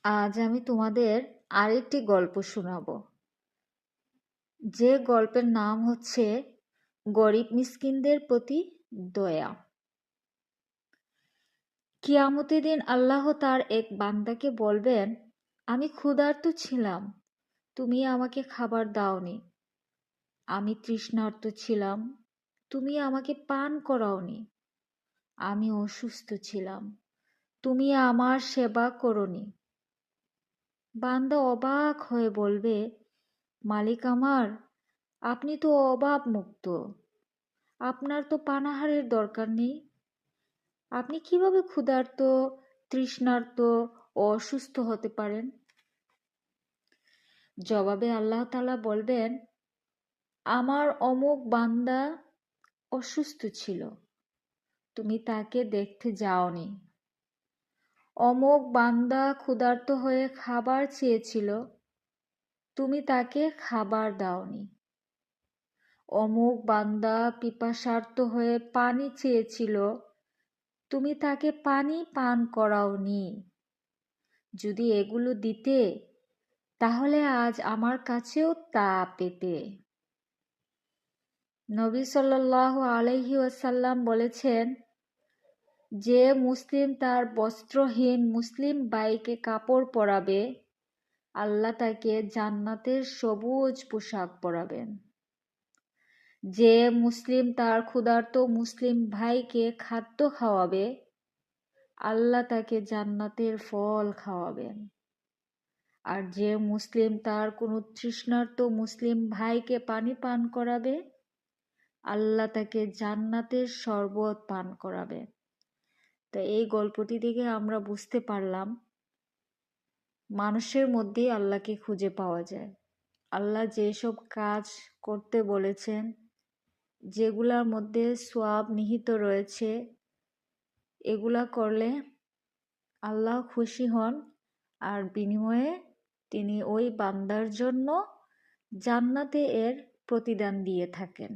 আজ আমি তোমাদের আরেকটি গল্প শোনাবো, যে গল্পের নাম হচ্ছে গরিব মিসকিনদের প্রতি দয়া। কিয়ামতের দিন আল্লাহ তার এক বান্দাকে বলবেন, আমি ক্ষুধার্ত ছিলাম, তুমি আমাকে খাবার দাওনি। আমি তৃষ্ণার্ত ছিলাম, তুমি আমাকে পান করাওনি। আমি অসুস্থ ছিলাম, তুমি আমার সেবা করোনি। বান্দা অবাক হয়ে বলবে, মালিক আমার, আপনি তো অভাব মুক্ত, আপনার তো পানাহারের দরকার নেই। আপনি কিভাবে ক্ষুধার্ত, তৃষ্ণার্ত ও অসুস্থ হতে পারেন? জবাবে আল্লাহ তাআলা বলবেন, আমার অমুক বান্দা অসুস্থ ছিল, তুমি তাকে দেখতে যাওনি। অমুক বান্দা ক্ষুধার্ত হয়ে খাবার চেয়েছিল, তুমি তাকে খাবার দাওনি। অমুক বান্দা পিপাসার্ত হয়ে পানি চেয়েছিল, তুমি তাকে পানি পান করাওনি। যদি এগুলো দিতে, তাহলে আজ আমার কাছেও তা পেতে। নবী সাল্লাল্লাহু আলাইহি ওয়াসাল্লাম বলেছেন, যে মুসলিম তার বস্ত্রহীন মুসলিম ভাইকে কাপড় পরাবে, আল্লাহ তাকে জান্নাতের সবুজ পোশাক পরাবেন। যে মুসলিম তার ক্ষুধার্ত মুসলিম ভাইকে খাদ্য খাওয়াবে, আল্লাহ তাকে জান্নাতের ফল খাওয়াবেন। আর যে মুসলিম তার কোনো তৃষ্ণার্ত মুসলিম ভাইকে পানি পান করাবে, আল্লাহ তাকে জান্নাতের শরবত পান করাবে। তো এই গল্পটি থেকে আমরা বুঝতে পারলাম, মানুষের মধ্যেই আল্লাহকে খুঁজে পাওয়া যায়। আল্লাহ যেসব কাজ করতে বলেছেন, যেগুলার মধ্যে সওয়াব নিহিত রয়েছে, এগুলা করলে আল্লাহ খুশি হন, আর বিনিময়ে তিনি ওই বান্দার জন্য জান্নাতে এর প্রতিদান দিয়ে থাকেন।